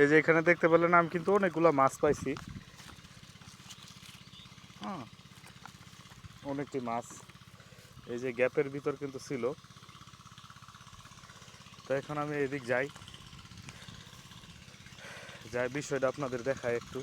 এই যে এখানে দেখতে পেলেন আমি কিন্তু অনেকগুলো মাছ পাইছি। হ্যাঁ, অনেকটি মাছ এই যে গ্যাপের ভিতর কিন্তু ছিল। তো এখন আমি এদিক যাই, বিষয়টা আপনাদের দেখায় একটু।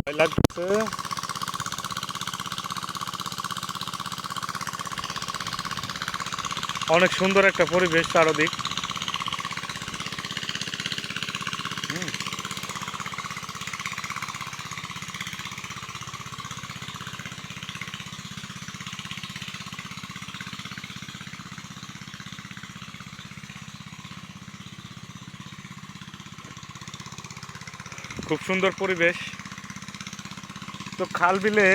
ভয় লাগছে। অনেক সুন্দর একটা পরিবেশ চারদিক। খুব সুন্দর পরিবেশ। তো খাল বিলে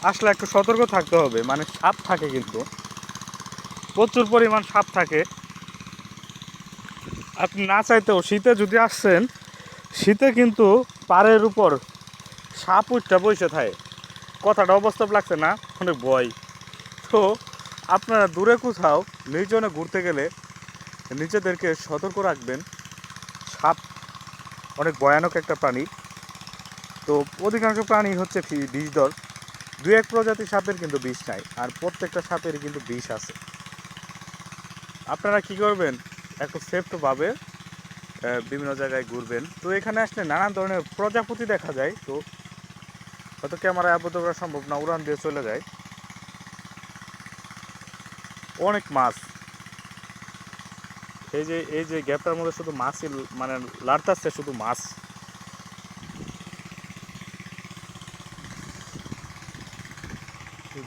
আসলে একটু সতর্ক থাকতে হবে, মানে সাপ থাকে, কিন্তু প্রচুর পরিমাণ সাপ থাকে। আপনি না চাইতেও শীতে যদি আসছেন, শীতে কিন্তু পাড়ের উপর সাপ উঠটা বসে থাকে। কথাটা অবাস্তব লাগছে না? অনেক ভয়। তো আপনারা দূরে কোথাও নির্জনে ঘুরতে গেলে নিজেদেরকে সতর্ক রাখবেন। সাপ অনেক ভয়ানক একটা প্রাণী। তো অধিকাংশ প্রাণী হচ্ছে বিষধর। দু এক প্রজাতির সাপের কিন্তু বিষ নাই, আর প্রত্যেকটা সাপের কিন্তু বিষ আছে। আপনারা কি করবেন, একটু সেফভাবে বিভিন্ন জায়গায় ঘুরবেন। তো এখানে আসলে নানান ধরনের প্রজাপতি দেখা যায়। তো হয়তো ক্যামেরায় আবদ্ধ করা সম্ভব না, উড়ান দিয়ে চলে যায়। অনেক মাছ। এই যে গ্যাপটার মধ্যে শুধু মাছই, মানে লাড়তাছে শুধু মাছ।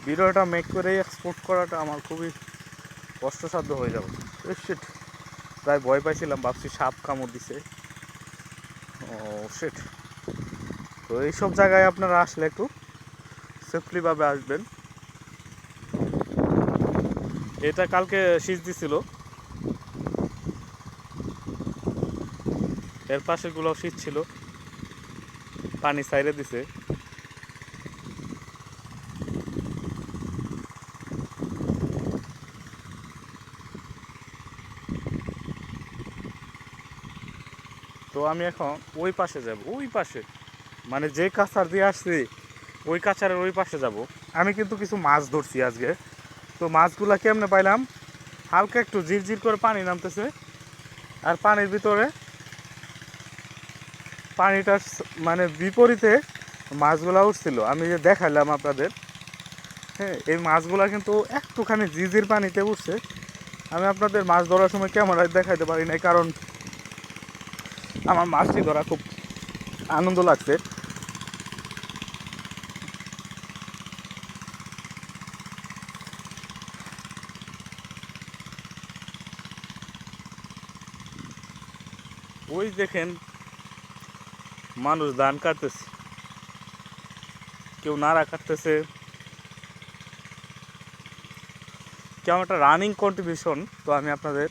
ভিডিওটা মেক করে এক্সপোর্ট করাটা আমার খুবই কষ্টসাধ্য হয়ে যাবে। শিট, প্রায় ভয় পাইছিলাম, ভাবছি সাপ কামড় দিছে। ও শিট। তো এইসব জায়গায় আপনারা আসলে একটু সেফলিভাবে আসবেন। এটা কালকে শীষ দিছিল, এর পাশেগুলো শীত ছিল, পানি সাইরে দিছে। তো আমি এখন ওই পাশে যাব, ওই পাশে, মানে যে কাছার দিয়ে আসছি ওই কাছারের ওই পাশে যাব। আমি কিন্তু কিছু মাছ ধরছি আজকে। তো মাছগুলা কেমনে পাইলাম, হালকা একটু ঝিরঝির করে পানি নামতেছে, আর পানির ভিতরে পানিটার মানে বিপরীতে মাছগুলা উঠছিল। আমি যে দেখাইলাম আপনাদের, হ্যাঁ, এই মাছগুলা কিন্তু একটুখানি ঝিরঝির পানিতে উঠছে। আমি আপনাদের মাছ ধরার সময় ক্যামেরায় দেখাইতে পারি নাই, কারণ আমার মাছটি ধরা খুব আনন্দ লাগছে। ওই দেখেন মানুষ ধান কাটতেছে, কেউ নাড়া কাটতেছে, কেমন একটা রানিং কন্ট্রিবিউশন। তো আমি আপনাদের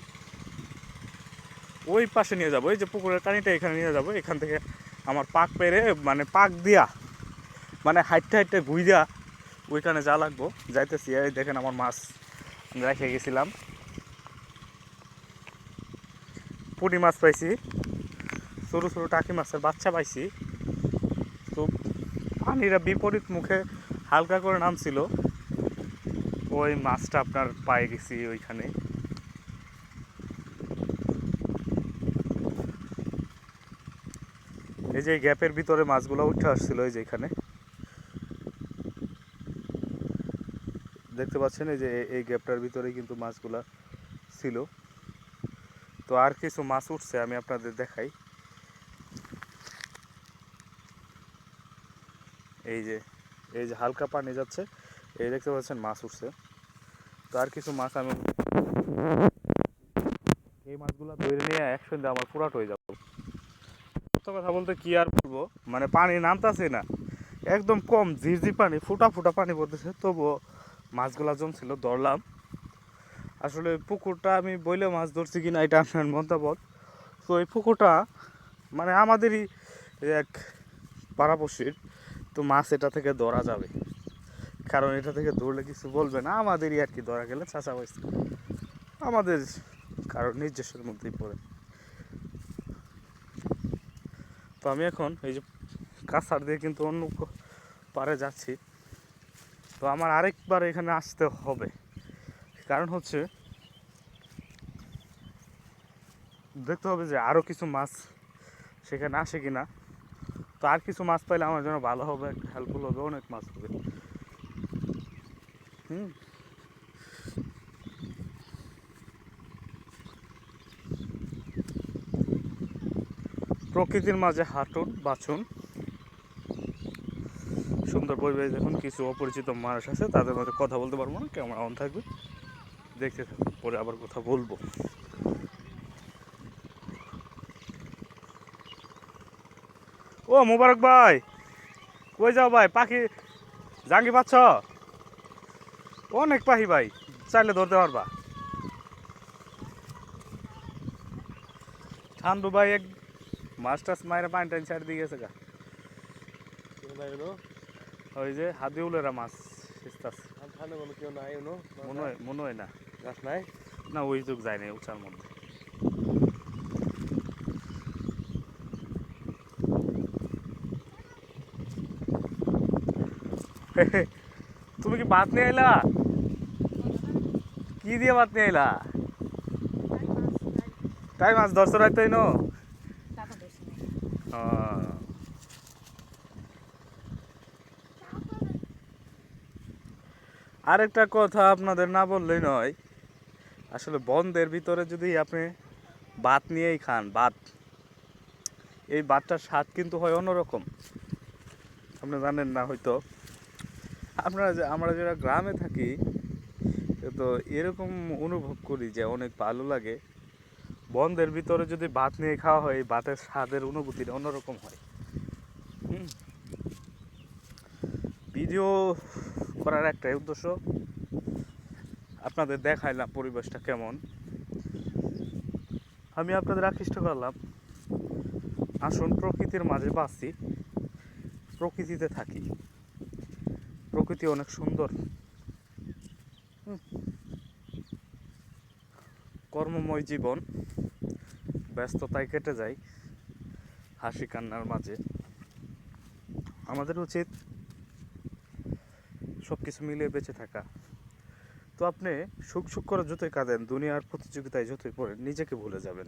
ওই পাশে নিয়ে যাবো, এই যে পুকুরের পানিটা এখানে নিয়ে যাবো। এখান থেকে আমার পাক পেরে, মানে পাক দিয়া, মানে হাইটে হাইটে ঘুইরা ওইখানে যা লাগবো যাইতেছি। এই দেখেন আমার মাছ রেখে গেছিলাম, পুঁটি মাছ পাইছি, ছোটো ছোটো টাকি মাছের বাচ্চা পাইছি। তো পানিরা বিপরীত মুখে হালকা করে নামছিল। ওই মাছটা আপনার পায়ে গেছি ওইখানে। এই যে গ্যাপের ভিতরে মাছগুলো উঠে আসছিল, এই যে এখানে দেখতে পাচ্ছেন, এই যে এই গ্যাপটার ভিতরে কিন্তু মাছগুলা ছিল। তো আর কিছু মাছ উঠছে, আমি আপনাদের দেখাই। এই যে হালকা পানি যাচ্ছে, এই দেখতে পাচ্ছেন মাছ উঠছে। তো আর কিছু মাছ আমি এই মাছগুলো ধরে নিয়ে একসঙ্গে আমার পুরাট হয়ে যাবো। সত্য কথা বলতে কি আর বলবো, মানে পানি নামতাছে না, একদম কম ঝিরঝির পানি, ফুটা ফুটা পানি পড়তেছে, তবুও মাছগুলা জমছিল, ধরলাম। আসলে পুকুরটা আমি বইলে মাছ ধরছি কিনা এটা আপনার মন্তব্য। তো এই পুকুরটা মানে আমাদেরই এক পাড়াপড়শির, তো মাছ এটা থেকে ধরা যাবে, কারণ এটা থেকে ধরলে কিছু বলবে না, আমাদেরই আর কি, ধরা গেলে চাচা হয়েছে আমাদের, কারণ নিজস্বের মধ্যেই পড়ে। তো আমি এখন এই যে কাছাড় দিয়ে কিন্তু অন্য পারে যাচ্ছি। তো আমার আরেকবার এখানে আসতে হবে, কারণ হচ্ছে দেখতে হবে যে আরও কিছু মাছ সেখানে আসে কিনা। তো আর কিছু মাছ পাইলে আমার জন্য ভালো হবে, একটা হেল্পফুল হবে, অনেক মাছ হবে। হুম, প্রকৃতির মাঝে হাঁটুন, বাঁচুন, সুন্দর পরিবেশ দেখুন। কিছু অপরিচিত মানুষ আছে, তাদের মধ্যে কথা বলতে পারবো না, ক্যামেরা অন থাকবে, দেখতে থাকুন, পরে আবার কথা বলবো। ও মোবারক ভাই, কই যাও ভাই? পাখি জাঙ্গি পাচ্ছ? অনেক পাখি ভাই, চাইলে ধরতে পারবা। ঠান্ডু ভাই এক মাছ টাছ মায়ের পানি টাইন ছাড় দিয়ে গেছে গা। ওই যে হাদিউলেরা মাছ মনে হয় না, গাছ নাই না, ওই যুগ যায় না উঁচার মধ্যে। তুমি কি ভাত নিয়ে আইলা? কি দিয়ে ভাত নিয়ে আইলা? তাই মাছ ধরছো রাইতে নো? আরেকটা কথা আপনাদের না বললেই নয়, আসলে বন্ধের ভিতরে যদি আপনি ভাত নিয়েই খান, ভাত, এই ভাতটার স্বাদ কিন্তু হয় অন্যরকম। আপনি জানেন না হয়তো, আমরা যারা গ্রামে থাকি, তো এরকম অনুভব করি যে অনেক ভালো লাগে। বন্ধের ভিতরে যদি ভাত নিয়ে খাওয়া হয়, এই ভাতের স্বাদের অনুভূতিটা অন্যরকম হয়। ভিডিও করার একটাই উদ্দেশ্য, আপনাদের দেখাইলাম পরিবেশটা কেমন, আমি আপনাদের আকৃষ্ট করলাম। আসুন প্রকৃতির মাঝে বাঁচি, প্রকৃতিতে থাকি, প্রকৃতি অনেক সুন্দর। কর্মময় জীবন, ব্যস্ততায় কেটে যায় হাসি কান্নার মাঝে। আমাদের উচিত সব কিছু মিলিয়ে বেঁচে থাকা। তো আপনি সুখ সুখ করে যতই কাঁদেন, দুনিয়ার প্রতিযোগিতায় যতই পড়েন, নিজেকে ভুলে যাবেন,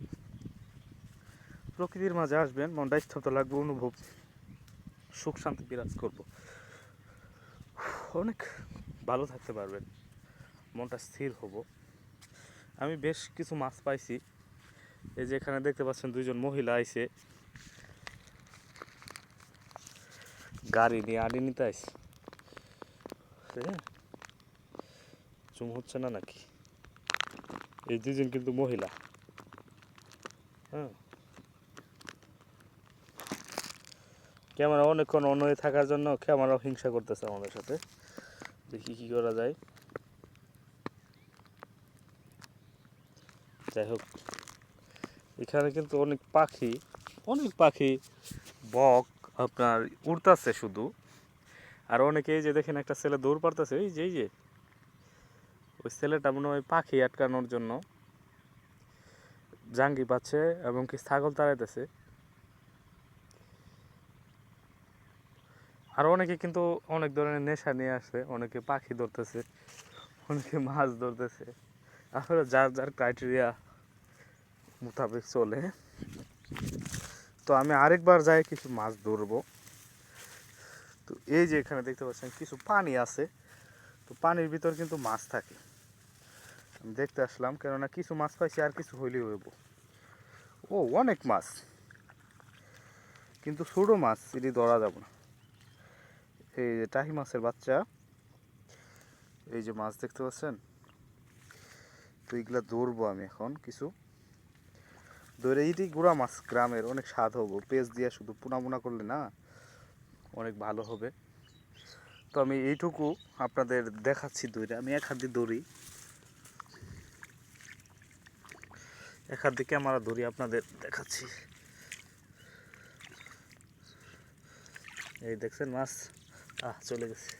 প্রকৃতির মাঝে আসবেন, মনটা স্থিত লাগবে, অনুভব সুখ শান্তি বিরাজ করব, অনেক ভালো থাকতে পারবেন, মনটা স্থির হব। আমি বেশ কিছু মাছ পাইছি, এই যে এখানে দেখতে পাচ্ছেন দুইজন মহিলা আইছে গাড়ি নিয়ে আড়ি নিতে আইছে। জুম হচ্ছে না নাকি? এই দুজন কিন্তু মহিলা। হ্যাঁ, ক্যামেরা অনেকক্ষণ অন হয়ে থাকার জন্য ক্যামেরাও হিংসা করতেছে আমাদের সাথে। দেখি কি করা যায়। যাই হোক, এখানে কিন্তু অনেক পাখি বক আপনার উড়তাছে শুধু। আর অনেকেই যে দেখেন একটা ছেলে দৌড় পারতেছে, এই যে ওই ছেলেটা মনে হয় পাখি আটকানোর জন্য জাঙ্গি পাচ্ছে এবং কি ছাগল তাড়াইতেছে। আর অনেকে কিন্তু অনেক ধরনের নেশা নিয়ে আসে, অনেকে পাখি ধরতেছে, অনেকে মাছ ধরতেছে, আসলে যার যার ক্রাইটেরিয়া মোতাবেক চলে। তো আমি আরেকবার যাই কিছু মাছ ধরবো। তো এই যে এখানে দেখতে পাচ্ছেন কিছু পানি আছে, তো পানির ভিতর কিন্তু মাছ থাকে। আমি দেখতে আসলাম, কেননা কিছু মাছ পাইছি, আর কিছু হইলেই হইব। ও অনেক মাছ, কিন্তু ছোটো মাছ এটি ধরা যাব না। এই যে টাকি মাছের বাচ্চা, এই যে মাছ দেখতে পাচ্ছেন। তো এইগুলা ধরবো আমি এখন কিছু ধরে। এইটি গুড়া মাছ, গ্রামের অনেক স্বাদ হবো, পেঁয়াজ দিয়ে শুধু পুনা পুনা করলে না অনেক ভালো হবে। তো আমি এইটুকু আপনাদের দেখাচ্ছি দৌড়ে। আমি এক হাত দিয়ে দৌড়ি, এক হাত দিয়ে ক্যামেরা ধরি, আপনাদের দেখাচ্ছি। এই দেখছেন মাছ চলে গেছে,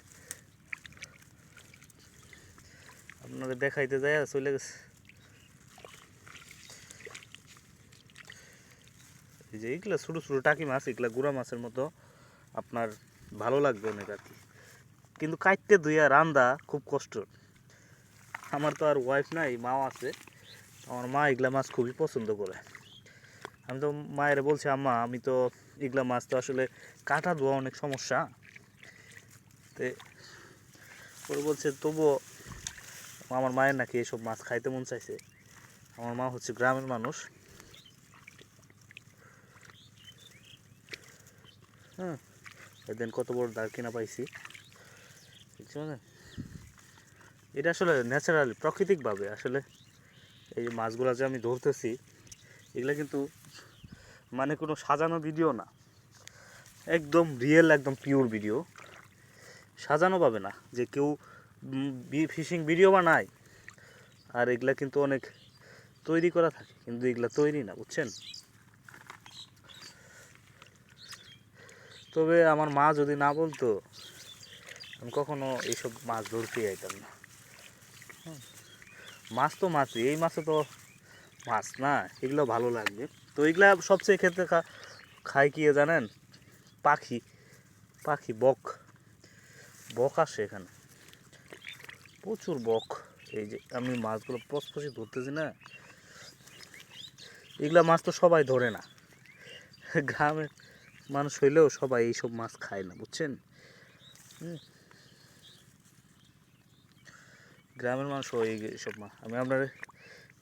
আপনাদের দেখাইতে যায় চলে গেছে। এই যে এইগুলা ছোটো ছোটো টাকি মাছ, এগুলা গুড়া মাছের মতো আপনার ভালো লাগবে অনেক আর কি, কিন্তু কাটতে ধুইয়া রান্দা খুব কষ্ট। আমার তো আর ওয়াইফ নাই, মাও আছে। আমার মা এগুলা মাছ খুবই পছন্দ করে। আমি তো মায়ের বলছি, আম্মা আমি তো এগুলা মাছ তো আসলে কাটা ধোয়া অনেক সমস্যা। তে ওরা বলছে তবুও আমার মায়ের নাকি এসব মাছ খাইতে মন চাইছে। আমার মা হচ্ছে গ্রামের মানুষ। হ্যাঁ, এদিন কত বড় দাগ কিনা পাইছি, বুঝছো না? এটা আসলে ন্যাচারালি, প্রাকৃতিকভাবে আসলে এই যে মাছগুলো যে আমি ধরতেছি, এগুলো কিন্তু মানে কোনো সাজানো ভিডিও না, একদম রিয়েল, একদম পিওর ভিডিও। সাজানো পাবে না যে কেউ ফিশিং ভিডিও বানায়, আর এগুলা কিন্তু অনেক তৈরি করা থাকে, কিন্তু এগুলা তৈরি না, বুঝছেন? তবে আমার মা যদি না বলতো, আমি কখনো এইসব মাছ ধরতে যাইতাম না। মাছ তো মাছই, এই মাছও তো মাছ না, এগুলো ভালো লাগবে। তো এগুলা সবচেয়ে খেতে খায় কি জানেন? পাখি, পাখি বক, বক আসে এখানে প্রচুর বক। এই যে আমি মাছগুলো পশপশি ধরতেছি না, এগুলা মাছ তো সবাই ধরে না, গ্রামের মানুষ হইলেও সবাই এইসব মাছ খায় না, বুঝছেন? গ্রামের মানুষ এইসব মাছ, আমি আপনার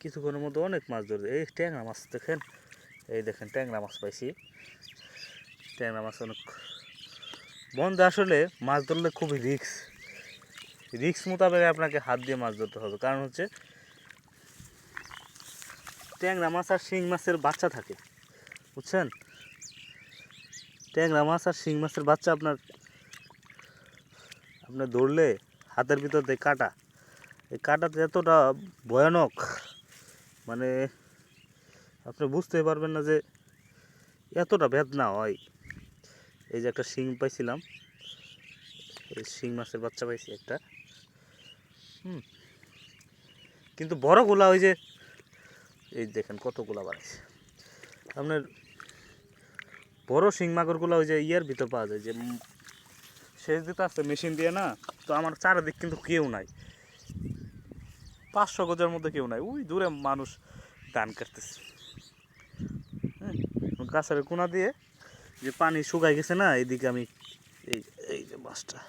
কিছুক্ষণের মধ্যে অনেক মাছ ধরে। এই ট্যাংরা মাছ দেখেন, এই দেখেন ট্যাংরা মাছ পাইছি। ট্যাংরা মাছ অনেক বন্ধে, আসলে মাছ ধরলে খুবই রিস্ক, রিস্ক মোতাবেক আপনাকে হাত দিয়ে মাছ ধরতে হবে। কারণ হচ্ছে ট্যাংরা মাছ আর শিং মাছের বাচ্চা থাকে, বুঝছেন? ট্যাংরা মাছ আর শিং মাছের বাচ্চা আপনার আপনার ধরলে হাতের ভিতর দিয়ে কাটা, এই কাটাতে এতটা ভয়ানক, মানে আপনি বুঝতে পারবেন না যে এতটা বেদনা হয়। এই যে একটা শিং পাইছিলাম, এই শিং মাছের বাচ্চা পাইছি একটা। কিন্তু বড়গুলা ওই যে এই দেখেন কতগুলা বাড়াইছে। আপনার বড় শিং মাগুরগুলো ওই যে ইয়ের ভিতর পাওয়া যায়, যে সেচ দিতে আসছে মেশিন দিয়ে না। তো আমার চারিদিক কিন্তু কেউ নাই, 500 গজের মধ্যে কেউ নাই, ওই দূরে মানুষ ধান কাটতেছে। হ্যাঁ, গাছের কোনা দিয়ে যে পানি শুকাই গেছে না, এইদিকে আমি এই এই যে মাছটা,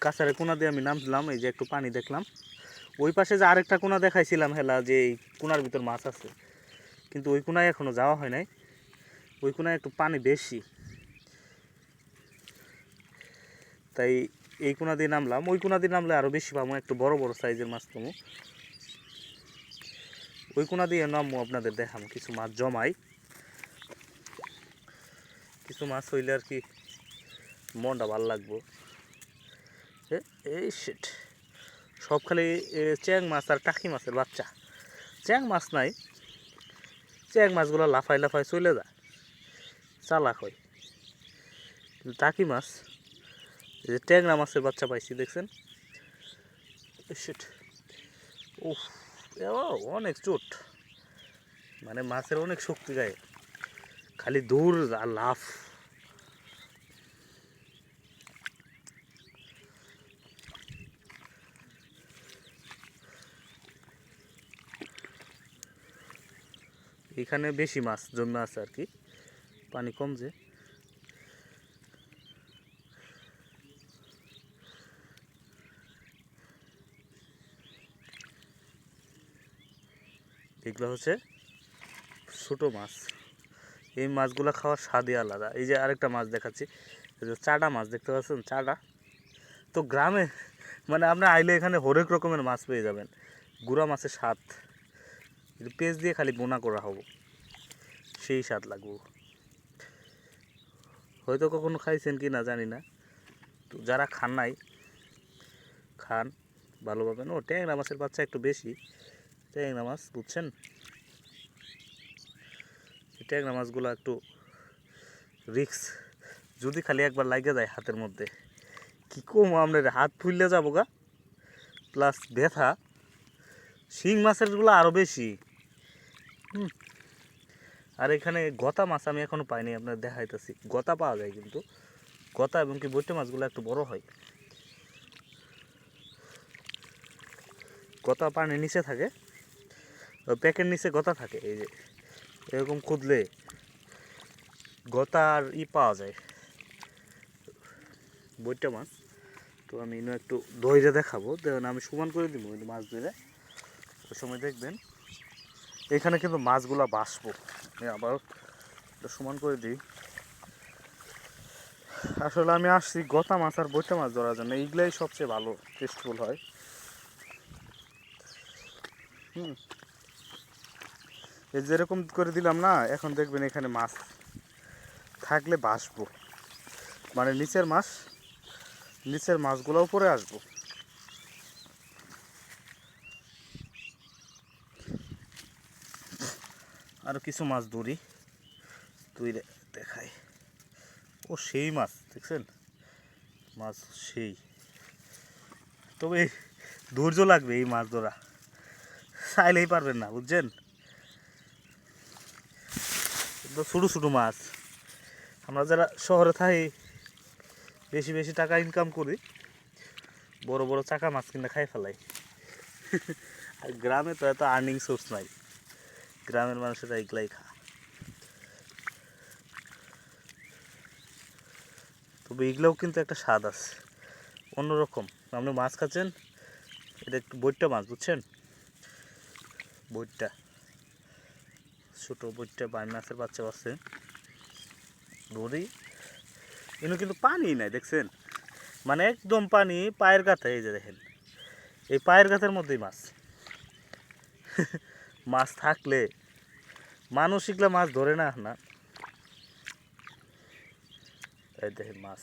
কাছারে কোনা দিয়ে আমি নামলাম, এই যে একটু পানি দেখলাম। ওই পাশে যে আরেকটা কোনা দেখাইছিলাম হেলা, যে এই কোনার ভিতর মাছ আছে, কিন্তু ওই কোনায় এখনো যাওয়া হয় নাই। ওই কোনায় একটু পানি বেশি, তাই এই কোনা দিয়ে নামলাম। ওই কোনা দিয়ে নামলে আরও বেশি পাবো, একটু বড় বড় সাইজের মাছ পাবো। ওই কোনা দিয়ে নামবো, আপনাদের দেখাবো কিছু মাছ জমাই, কিছু মাছ হইলে আর কি মনটা ভালো লাগবো। এই শিট, সব খালি চ্যাং মাছ আর টাকি মাছের বাচ্চা। চ্যাং মাছ নাই, চ্যাং মাছগুলো লাফাই লাফাই চলে যায়, চালাক হয়। কিন্তু টাকি মাছ, এই যে ট্যাংরা মাছের বাচ্চা পাইছি দেখছেন। শিট, উফ, অনেক চোট, মানে মাছের অনেক শক্তি গায়ে, খালি দূর আর লাফ। এখানে বেশি মাছ জমে আছে আর কি, পানি কম যে। এগুলো হচ্ছে ছোট মাছ। এই মাছগুলো খাওয়ার স্বাদই আলাদা। এই যে আরেকটা মাছ দেখাচ্ছি, এই যে চাডা মাছ দেখতে পাচ্ছেন, চাডা। তো গ্রামে মানে আপনি আইলে এখানে হরেক রকমের মাছ পেয়ে যাবেন। গুড়া মাছের স্বাদ, পেঁয়াজ দিয়ে খালি বোনা করা হবো, সেই স্বাদ লাগবো। হয়তো কখনো খাইছেন কি না জানি না, তো যারা খান নাই খান, ভালো পাবেন। ও ট্যাংরা মাছের বাচ্চা একটু বেশি, ট্যাংরা মাছ বুঝছেন, ট্যাংরা মাছগুলো একটু রিক্স, যদি খালি একবার লাগে যায় হাতের মধ্যে, কি কম আপনার হাত ফুললে যাবো গা, প্লাস ব্যথা। শিং মাছেরগুলো আরও বেশি। আর এখানে গতা মাছ আমি এখনও পাইনি, আপনার দেখাইতেছি। গতা পাওয়া যায় কিন্তু, গতা এবং কি বৈটে মাছগুলো একটু বড় হয়। গতা পানির নিচে থাকে, প্যাকের নিচে গতা থাকে, এই যে এরকম খুদলে গতা আর পাওয়া যায়, বৈটে মাছ। তো আমি ইনো একটু দইরে দেখাবো, দেখুন আমি সমান করে দিব মাছ ধরে, ওই সময় দেখবেন। এখানে কিন্তু মাছগুলা বাসবো, আমি আবার সমান করে দিই। আসলে আমি আসছি গতা মাছ আর বৈটে মাছ ধরার জন্য, এইগুলাই সবচেয়ে ভালো টেস্টফুল হয়। এই যেরকম করে দিলাম না, এখন দেখবেন এখানে মাছ থাকলে বাসবো, মানে নিচের মাছগুলো উপরে আসবো। আরও কিছু মাছ ধরি, তুই দেখাই। ও সেই মাছ দেখছেন, মাছ সেই, তবে ধৈর্য লাগবে এই মাছ ধরা, চাইলেই পারবেন না বুঝছেন। তো ছোটো ছোটো মাছ, আমরা যারা শহরে থাকি বেশি বেশি টাকা ইনকাম করি, বড় বড় চাকা মাছ কিনে খাই ফেলাই। আর গ্রামে তো এত আর্নিং সোর্স নাই, গ্রামের মানুষেরা এগুলাই খা। তবে এগুলোও কিন্তু একটা স্বাদ আছে অন্যরকম। আপনি মাছ খাচ্ছেন, এটা একটু বৈট্টা মাছ বুঝছেন, বৈট্টা, ছোটো বৈট্টা, বাইম মাছের বাচ্চা আছে ধরি। এগুলো কিন্তু পানি নাই দেখছেন, মানে একদম পানি পায়ের কাছে, এই যে দেখেন এই পায়ের কাছের মধ্যেই মাছ। মাছ থাকলে মানুষ এগুলো মাছ ধরে না না, এই দেখেন মাছ,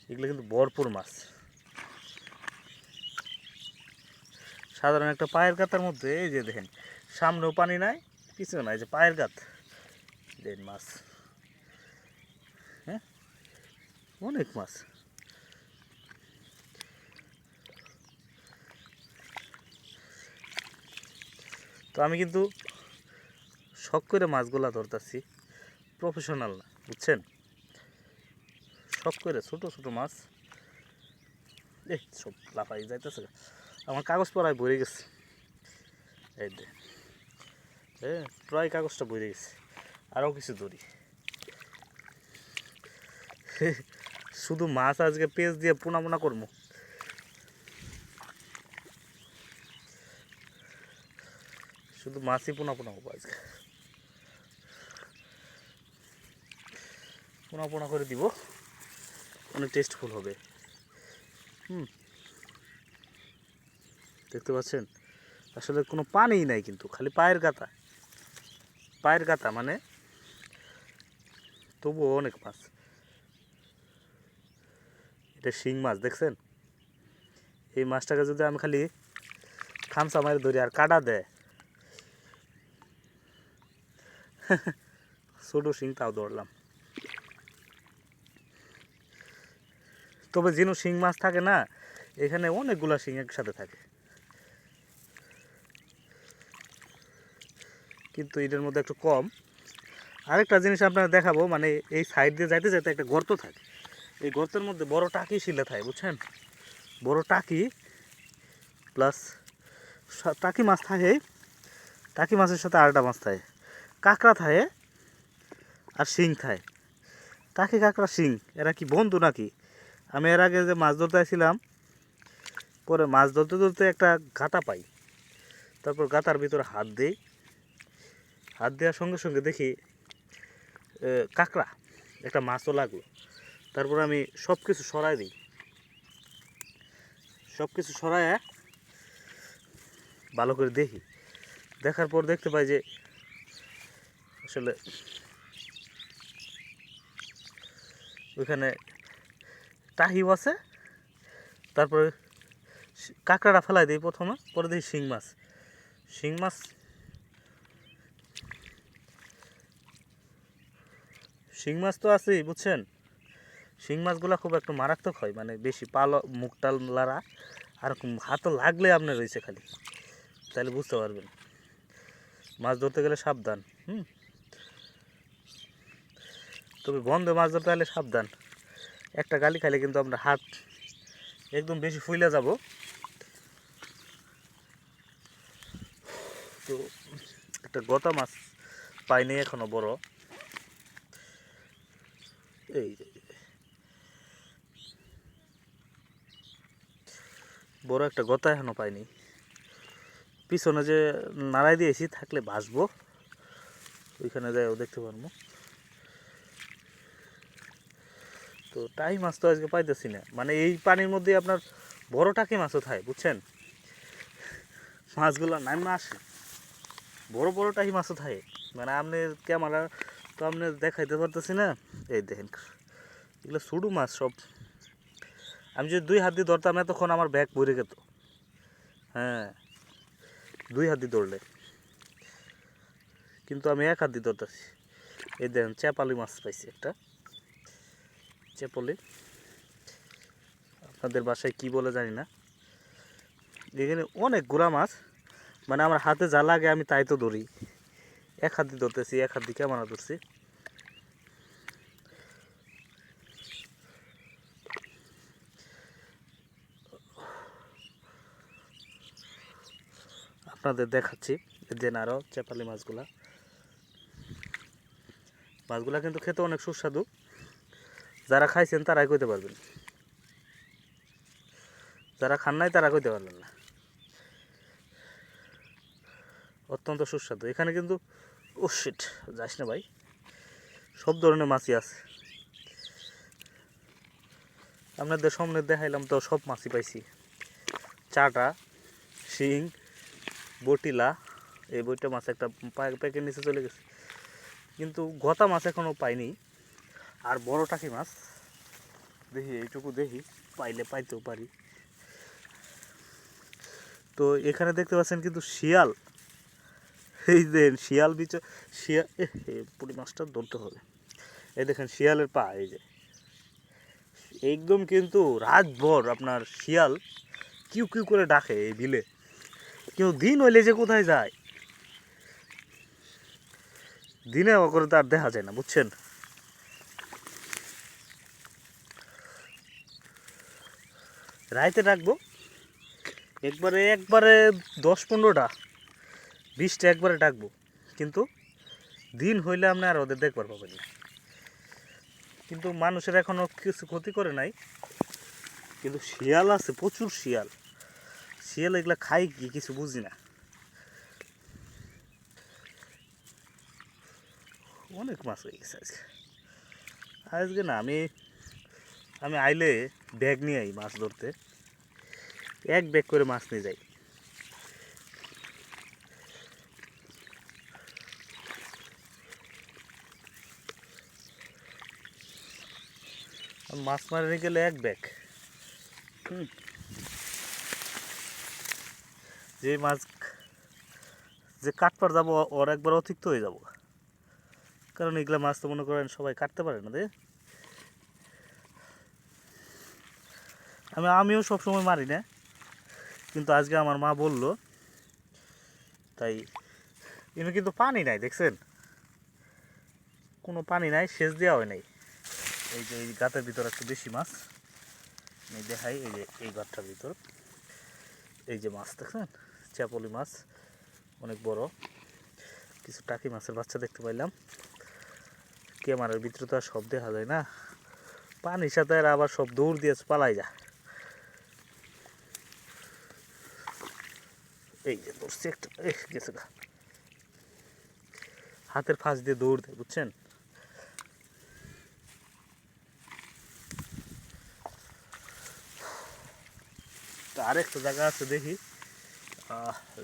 এগুলো কিন্তু ভরপুর মাছ। সাধারণ একটা পায়ের কাতার মধ্যে, এই যে দেখেন সামনেও পানি নাই কিছু নাই, যে পায়ের কাত, দেখেন মাছ। হ্যাঁ, অনেক মাছ। তো আমি কিন্তু শখ করে মাছগুলা ধরতেছি, প্রফেশনাল না বুঝছেন, শখ করে ছোটো ছোটো মাছ। সব লাফাই যাইতেছে, আমার কাগজ পড়ায় ভরে গেছে, এই দে প্রায় কাগজটা ভরে গেছে। আরও কিছু ধরি, শুধু মাছ আজকে পেঁয়াজ দিয়ে পোনা পোনা করবো। শুধু মাছই পোনা পোনা হবো আজকে, পোনা পোনা করে দিব, অনেক টেস্টফুল হবে। দেখতে পাচ্ছেন আসলে কোনো পানিই নাই, কিন্তু খালি পায়ের গাতা, পায়ের গাতা মানে, তবুও অনেক মাছ। এটা শিং মাছ দেখছেন, এই মাছটাকে যদি আমি খালি খামসা মারি ধরি আর কাটা দেয়, ছোটো শিং তাও ধরলাম। তবে যেন শিং মাছ থাকে না, এখানে অনেকগুলা শিং একসাথে থাকে, কিন্তু এটার মধ্যে একটু কম। আরেকটা জিনিস আপনারা দেখাবো, মানে এই সাইড দিয়ে যাইতে যাইতে একটা গর্ত থাকে, এই গর্তের মধ্যে বড় টাকি শিলে থাকে বুঝছেন, বড় টাকি প্লাস টাকি মাছ থাকে, টাকি মাছের সাথে আরেকটা মাছ থাকে, কাঁকড়া থাকে আর শিং থাকে। টাকি কাঁকড়া শিং এরা কি বন্ধু নাকি? আমি এর আগে যে মাছ ধরতে আসছিলাম, পরে মাছ ধরতে ধরতে একটা গাঁতা পাই, তারপর গাঁতার ভিতরে হাত দিই, হাত দেওয়ার সঙ্গে সঙ্গে দেখি কাঁকড়া, একটা মাছও লাগলো। তারপর আমি সব কিছু সরাই দিই, সব কিছু সরায় ভালো করে দেখি। দেখার পর দেখতে পাই যে আসলে ওইখানে টাহিও আছে। তারপরে কাঁকড়াটা ফেলাই দিই প্রথমে, পরে দিই শিং মাছ। শিং মাছ শিং মাছ তো আছেই, বুঝছেন। শিং মাছগুলো খুব একটু মারাত্মক হয়, মানে বেশি মুখটাল লাড়া, আর হাতও লাগলে আপনার রয়েছে খালি, তাহলে বুঝতে পারবেন। মাছ ধরতে গেলে সাবধান। তবে বন্ধ মাছ ধরতে গেলে সাবধান, একটা গালি খাইলে কিন্তু আমরা হাত একদম বেশি ফুইলে যাব। তো একটা গতা মাছ পাইনি এখনো বড়, এই বড় একটা গতা এখনো পাইনি। পিছনে যে নাড়াই দিয়েছি, থাকলে ভাসবো, ওইখানে যাইও দেখতে পারবো। তো টাই মাছ তো আজকে পাইতেছি না, মানে এই পানির মধ্যে আপনার বড় টাকি মাছও থাকে, বুঝছেন। মাছগুলো নামে আসে, বড় বড় টাকি মাছও থাকে, মানে আপনি ক্যামেরা তো আপনি দেখাইতে পারতেছি না। এই দেখেন, এগুলো ছোটো মাছ সব। আমি যদি 2 হাত দিয়ে ধরতাম না, তখন আমার ব্যাগ ভরে যেত। হ্যাঁ, 2 হাত দিয়ে ধরলে, কিন্তু আমি 1 হাত দিয়ে ধরতেছি। এই দেখেন, চেপালি মাছ পাইছি একটা, চেপলি, আপনাদের বাসায় কি বলে জানি না। এখানে অনেক গুড়া মাছ, মানে আমার হাতে যা লাগে আমি তাই তো ধরি। 1 হাত দিয়ে ধরতেছি, 1 হাত দিয়ে ক্যামেরা ধরছি। আপনাদের দেখাচ্ছি যে আরও চেপালি মাছগুলা কিন্তু খেতে অনেক সুস্বাদু। যারা খাইছেন তারাই কইতে পারবেন, যারা খান নাই তারা কইতে পারবেন না। অত্যন্ত সুস্বাদু। এখানে কিন্তু ও শিট, যাস না ভাই, সব ধরনের মাছই আছে। আপনাদের সামনে দেখাইলাম তো, সব মাছই পাইছি। চাটা, শিং, বটিলা, এই বইটা মাছ একটা প্যাকের নিচে চলে গেছে, কিন্তু গতা মাছ এখনও পাইনি। আর বড় টাকি মাছ দেখি, এইটুকু দেখি, পাইলে পাইতেও পারি। তো এখানে দেখতে পাচ্ছেন কিন্তু শিয়াল, এই দেখেন শিয়াল শিয়াল, পুঁটি মাছটা ধরতে হবে। এই দেখেন শিয়ালের পা, এই যে একদম কিন্তু রাতভর আপনার শিয়াল কিউ কিউ করে ডাকে এই বিলে। কেউ দিন হইলে যে কোথায় যায়, দিনে করে তার দেখা যায় না, বুঝছেন। রাইতে ডাকবো একবারে একবারে 10-15টা 20টা একবারে ডাকবো, কিন্তু দিন হইলে আপনি আর ওদের দেখবার পাবেন না। কিন্তু মানুষের এখনও কিছু ক্ষতি করে নাই, কিন্তু শিয়াল আছে, প্রচুর শিয়াল। শিয়াল এগুলা খাই কি কিছু বুঝি না। অনেক মাছ হয়ে গেছে আজকে। আজকে না, আমি আইলে ব্যাগ নিয়ে আই মাছ ধরতে, 1 ব্যাগ করে মাছ নিয়ে যাই। মাছ মারতে গেলে 1 ব্যাগ, যে মাছ যে কাটবার যাবো ওর একবার অতিরিক্ত হয়ে যাব, কারণ এগুলা মাছ তো মনে করেন সবাই কাটতে পারে না। আমিও সবসময় মারি না, কিন্তু আজকে আমার মা বলল তাই। এমনি কিন্তু পানি নাই, দেখছেন, কোনো পানি নাই, সেচ দেওয়া হয় নাই। এই যে এই গাতের ভিতর একটু বেশি মাছ, আমি দেখাই। এই যে এই গাতটার ভিতর এই যে মাছ দেখছেন, চেপলি মাছ অনেক বড়, কিছু টাকি মাছের বাচ্চা দেখতে পাইলাম। ক্যামেরার ভিতরে তো আর সব দেখা যায় না, পানির সাথে আর আবার সব দৌড় দিয়ে পালাই যায়। এই যে ধরছি একটা, গেছে গা, হাতের ফাঁস দিয়ে দৌড় দেয়, বুঝছেন। আরেকটা জায়গা আছে দেখি,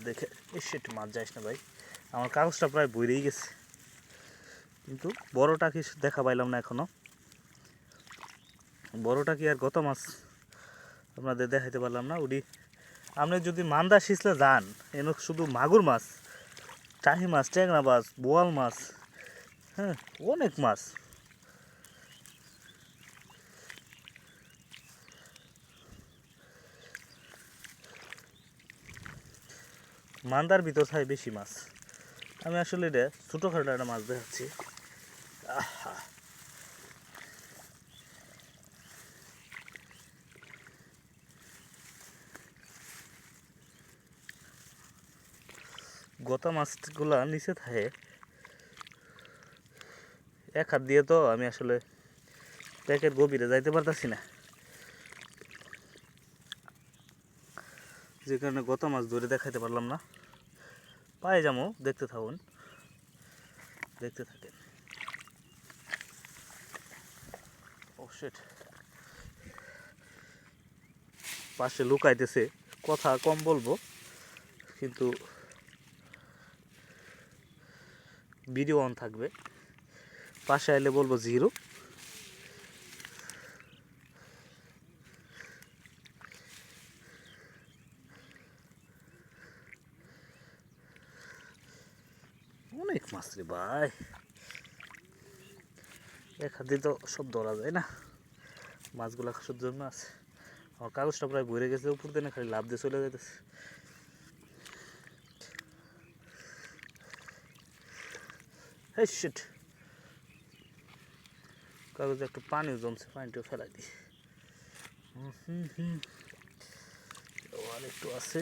দেখে একটু মাছ যাইস না ভাই, আমার কাগজটা প্রায় বইরেই গেছে, কিন্তু বড়টা কি দেখা পাইলাম না এখনো। বড়টা কি আর গত মাছ আপনাদের দেখাইতে পারলাম না। ওটি আপনি যদি মান্দা শিসলে যান, এন শুধু মাগুর মাছ, টাহি মাছ, ট্যাংরা মাছ, বোয়াল মাছ, হ্যাঁ অনেক মাছ। মান্দার ভিতর থাকে বেশি মাছ। আমি আসলে এটা ছোটোখাটো একটা মাছ দেখাচ্ছি। আহা, গোতা মাছগুলা নিচে থাকে, এক হাত দিয়ে তো আমি আসলে প্যাকের গভীরে যাইতে পারতাছি না, যে কারণে গোতা মাছ ধরে দেখাইতে পারলাম না। পায়ে যাবো, দেখতে থাকুন, দেখতে থাকেন। ও শিট, পাশে লুকাইতেছে, কথা কম বলবো কিন্তু ভিডিও অন থাকবে, পাশে আইলে বলবো জিরো। অনেক মাছ রে ভাই, এক হাতে তো সব ধরা যায় না, মাছগুলা খাসার জন্য আছে। আমার কাগজটা প্রায় ভরে গেছে, উপর দিয়ে খালি লাভ দিয়ে চলে যেতেছে। এই শিট, কাগজে একটু পানিও জমছে, পানিটাও ফেলাই দিই। আর একটু আছে,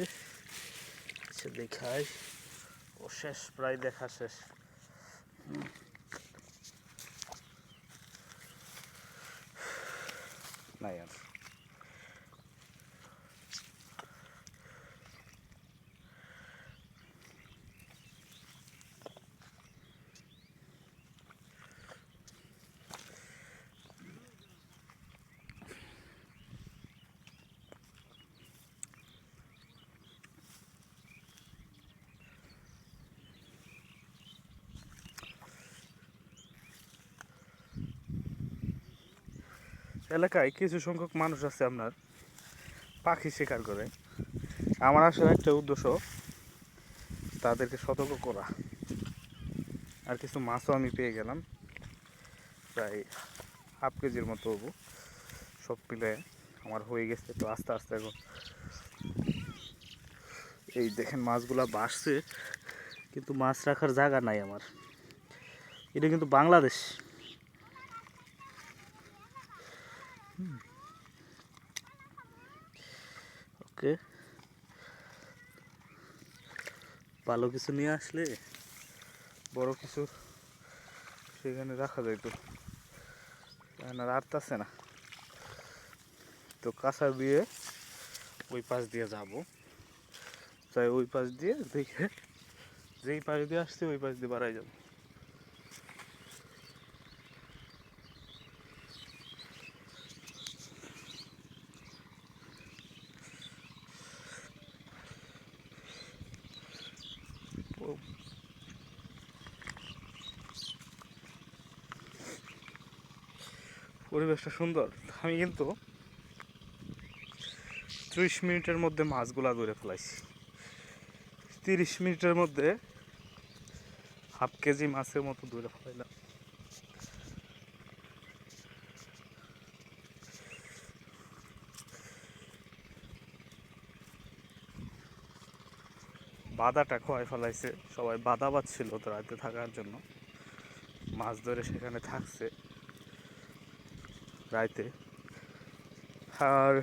সে দেখাই। ও শেষ, প্রায় দেখা শেষ। নাই আর। এলাকায় কিছু সংখ্যক মানুষ আছে আপনার পাখি শিকার করে। আমার আসলে একটা উদ্দেশ্য তাদেরকে সতর্ক করা। আর কিছু মাছও আমি পেয়ে গেলাম, প্রায় হাফ কেজির মতো হবো, সব মিলে আমার হয়ে গেছে। তো আস্তে আস্তে এখন এই দেখেন মাছগুলা বাসছে, কিন্তু মাছ রাখার জায়গা নাই আমার। এটা কিন্তু বাংলাদেশ। ওকে, ভালো কিছু নিয়ে আসলে বড় কিছু সেখানে রাখা যাইতো, এখানে রাখতেছে না। তো কাঁচা দিয়ে ওই পাশ দিয়ে যাব, তাই ওই পাশ দিয়ে দেখে যেই পাশ দিয়ে আসছে ওই পাশ দিয়ে বাড়াই যাব। পরিবেশটা সুন্দর। আমি কিন্তু 30 মিনিটের মধ্যে মাছগুলা ধরে ফেলাইছি। 30 মিনিটের মধ্যে হাফ কেজি মাছের মতো ধরে ফেলাইলাম। বাদাটা খোয়াই ফেলাইছে, সবাই বাদা বাঁধছিল তো রাতে থাকার জন্য, মাছ ধরে সেখানে থাকছে রাইতে। আর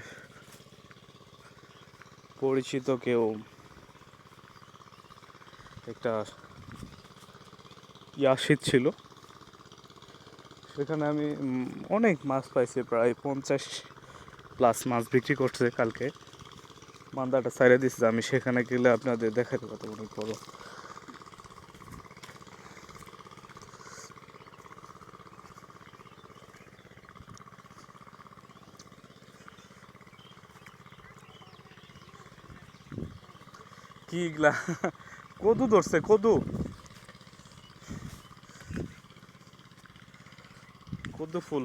পরিচিত কেউ একটা শীত ছিল, সেখানে আমি অনেক মাছ পাইছি, প্রায় 50+ মাছ বিক্রি করছে কালকে। মান্দাটা সাইডে দিচ্ছে, আমি সেখানে গেলে আপনাদের দেখাতে কত অনেক বড়। কি এগুলা? কদু ধরছে, কদু কদু ফুল।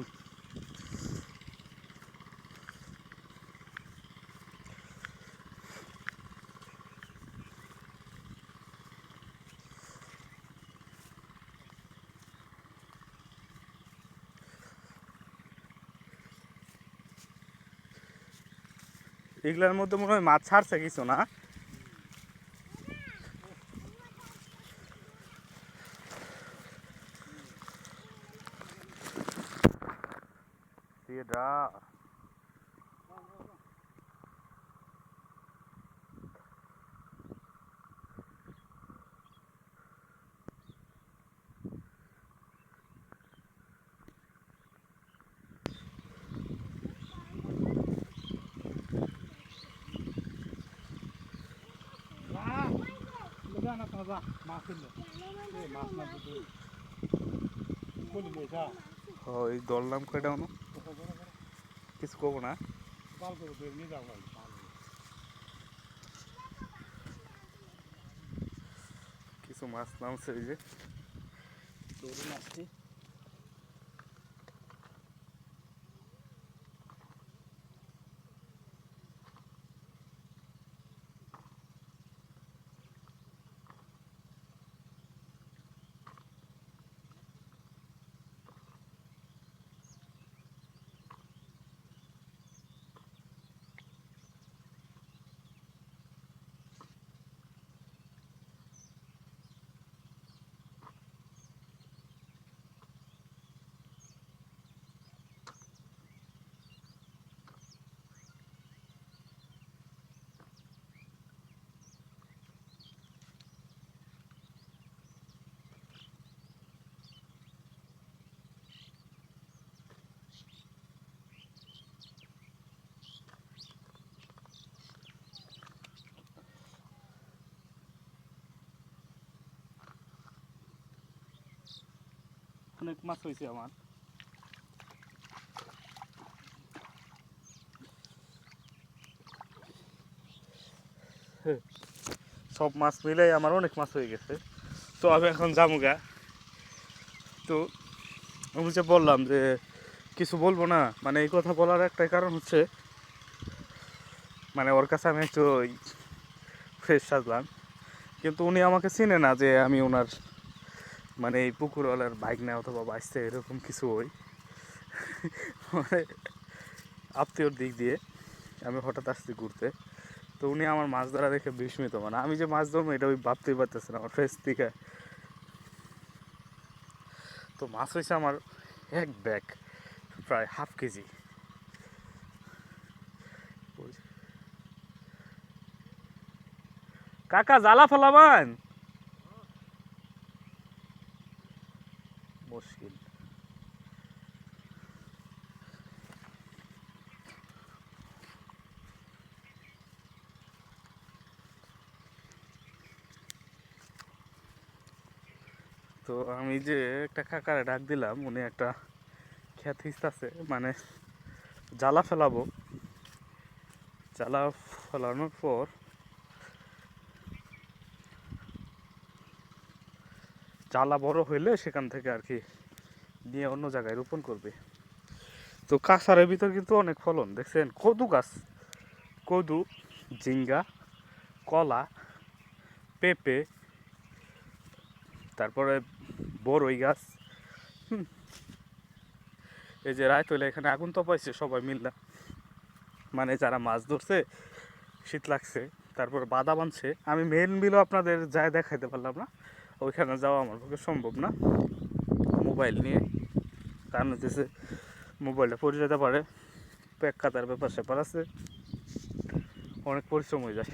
এগুলার মধ্যে মনে হয় মাছ ছাড়ছে কিছু, না? এটা ওই দলনাম কয়টা অনু কিছু কব না। কিছু মাছ নামছে, এই যে মাছটি। অনেক মাছ হয়েছে আমার। সব মাছ মিলে আমার অনেক মাছ হয়ে গেছে। তো আমি এখন জামুগা। তো আমি যে বললাম যে কিছু বলবো না, মানে এই কথা বলার একটাই কারণ হচ্ছে, মানে ওর কাছে আমি একটু ফ্রেশ সাজলাম, কিন্তু উনি আমাকে চিনে না যে আমি ওনার মানে এই পুকুরওয়ালার বাইক নেয় অথবা বাইসে এরকম কিছু হই। মানে আত্মীয়র দিক দিয়ে আমি হঠাৎ আসছি ঘুরতে, তো উনি আমার মাছ ধরা দেখে বিস্মিত, মানে আমি যে মাছ ধরবো এটা ওই ভাবতেই পারতেছে না আমার ফ্রেশ দিকে। তো মাছ হয়েছে আমার এক ব্যাগ, প্রায় ½ কেজি। কাকা জ্বালা ফেলাবেন মুশকিল। তো আমি যে একটা কাকারে ডাক দিলাম, উনি একটা ক্ষেত হিসতাছে, মানে জ্বালা ফেলাবো। জ্বালা ফেলানোর পর জ্বালা বড় হইলে সেখান থেকে আর কি নিয়ে অন্য জায়গায় রোপণ করবে। তো কাঁচারের ভিতর কিন্তু অনেক ফলন দেখছেন, কদু গাছ, কদু, ঝিঙ্গা, কলা, পেঁপে, তারপরে বড়ই গাছ। এই যে রাত হইলে এখানে আগুন তপাইছে সবাই মিললা, মানে যারা মাছ ধরছে, শীত লাগছে, তারপরে বাদা বানছে। আমি মেন বিলও আপনাদের যায় দেখাইতে পারলাম না, ওইখানে যাওয়া আমার পক্ষে সম্ভব না মোবাইল নিয়ে, কারণ হচ্ছে মোবাইলটা পড়ে যেতে পারে, প্যাক কাটার ব্যাপার স্যাপার আছে, অনেক পরিশ্রম হয়ে যায়,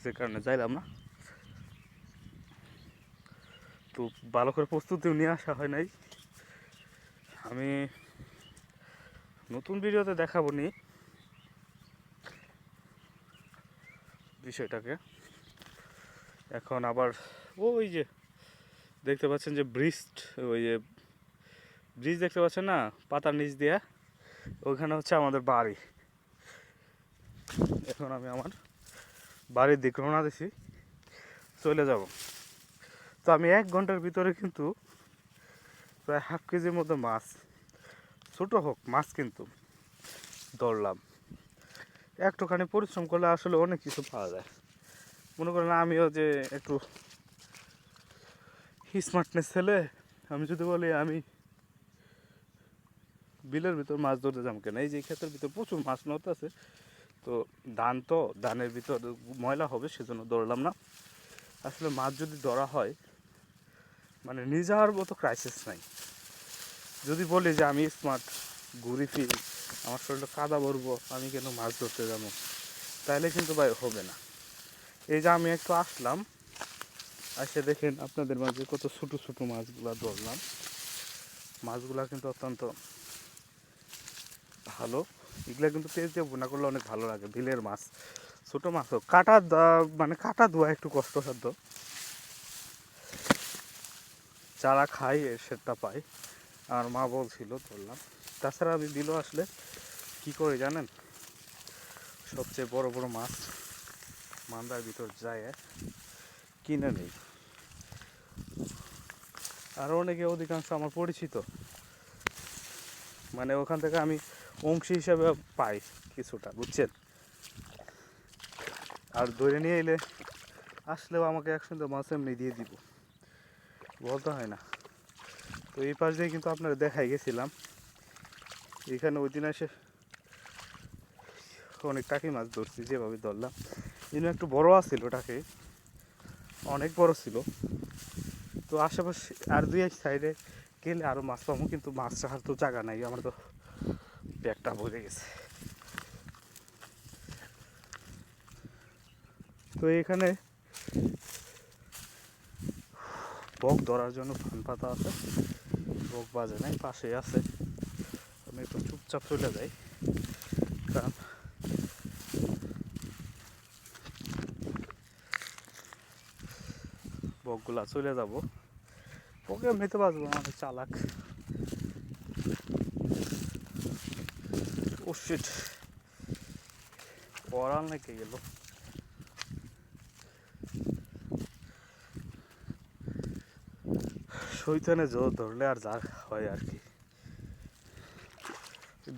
সে কারণে যাইলাম না। তো ভালো করে প্রস্তুতিও নিয়ে আসা হয় নাই। আমি নতুন ভিডিওতে দেখাবো নি বিষয়টাকে। এখন আবার ওই যে দেখতে পাচ্ছেন যে ওই যে ব্রিজ দেখতে পাচ্ছেন না, পাতার নিচ দিয়ে, ওইখানে হচ্ছে আমাদের বাড়ি। এখন আমি আমার বাড়ির দিক রওনা দিছি, চলে যাব। তো আমি 1 ঘন্টার ভিতরে কিন্তু প্রায় হাফ কেজির মতো মাছ, ছোটো হোক মাছ কিন্তু ধরলাম। একটুখানি পরিশ্রম করলে আসলে অনেক কিছু পাওয়া যায়। মনে করেন আমিও যে একটু স্মার্টনেস ছেলে, আমি যদি বলি আমি বিলের ভিতর মাছ ধরতে যাম কেন, এই যে ক্ষেতের ভিতর প্রচুর মাছ নড়তেছে, তো ধানের ভিতর ময়লা হবে সেজন্য ধরলাম না। আসলে মাছ যদি ধরা হয় মানে নিজার মতো ক্রাইসিস নাই। যদি বলি যে আমি স্মার্ট, ঘুরি ফিরি, আমার শরীরটা কাদা ভরবো, আমি কেন মাছ ধরতে যাবো, তাহলে কিন্তু ভাই হবে না। এই যে আমি একটু আসলাম, এসে দেখেন আপনাদের মাঝে কত ছোটো ছোটো মাছগুলো ধরলাম। মাছগুলো কিন্তু অত্যন্ত ভালো, এগুলো কিন্তু তেল দিয়ে ভুনা করলে অনেক ভালো লাগে। বিলের মাছ, ছোটো মাছ হোক, মানে কাটা ধোয়া একটু কষ্টসাধ্য, যারা খায় সেটা পায়। আর মা বলছিল ধরলাম। তাছাড়া আমি বিলও আসলে কী করে জানেন, সবচেয়ে বড় বড় মাছ মান্দার ভিতর যায় কিনে নেই। আর অনেকে অধিকাংশ আমার পরিচিত, মানে ওখান থেকে আমি অংশী হিসাবে পাই কিছুটা, বুঝছেন। আর ধরে নিয়ে এলে আসলেও আমাকে একসঙ্গে মাছ এমনি দিয়ে দিব, বলতে হয় না। তো এই পাশ দিয়ে কিন্তু আপনারা দেখাই গেছিলাম, এখানে ওই দিন এসে অনেক টাকি মাছ ধরছি, যেভাবে ধরলাম। কিন্তু একটু বড় আছিল, টাকি অনেক বড় ছিল। তো আশেপাশে আর 2-1 সাইডে গেলে আরও মাছ পাবো, কিন্তু মাছ রাখার তো জায়গা নাই, আমার তো ব্যাগটা ভরে গেছে। তো এখানে বক ধরার জন্য ফান পাতা আছে, বক বাজে নাই, পাশে আছে। আমি একটু চুপচাপ চলে যাই, কারণ বকগুলা চলে যাব, বক এমনিতে বাজবো না, আমি চালাক। ও শিট, পড়াল নাকি গেল। শৈতানে জোর ধরলে আর যা হয় আর কি,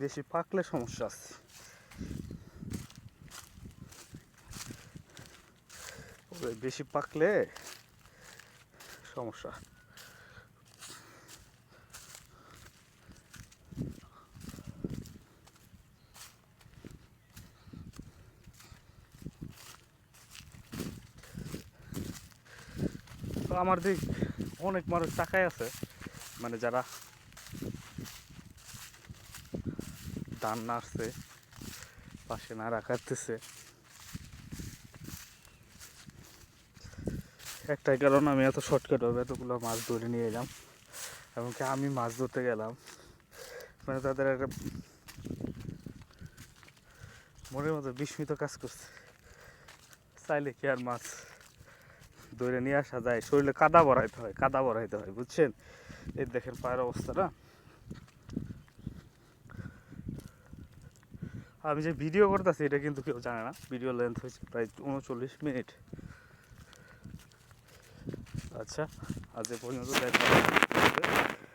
বেশি পাকলে সমস্যা আছে। বেশি পাকলে সমস্যা। তো আমার দিক অনেক মানুষ টাকায় আছে, মানে যারা ধান নাড়ছে, পাশে নাড়া কাটতেছে। একটাই কারণ, আমি এত শর্টকাট হবে এতগুলো মাছ ধরে নিয়ে এলাম, এমনকি আমি মাছ ধরতে গেলাম, মানে তাদের একটা মনের মধ্যে বিস্মিত কাজ করছে। চাইলে কি আর মাছ ধরে নিয়ে আসা যায়? শরীরে কাদা ভরাইতে হয়, বুঝছেন। এই দেখেন পায়ের অবস্থাটা। আমি যে ভিডিও করতেছি এটা কিন্তু কেউ জানে না, ভিডিও লেন্থ হয়েছে প্রায় 39 মিনিট। আচ্ছা, আজ এ পর্যন্ত দেখা হবে।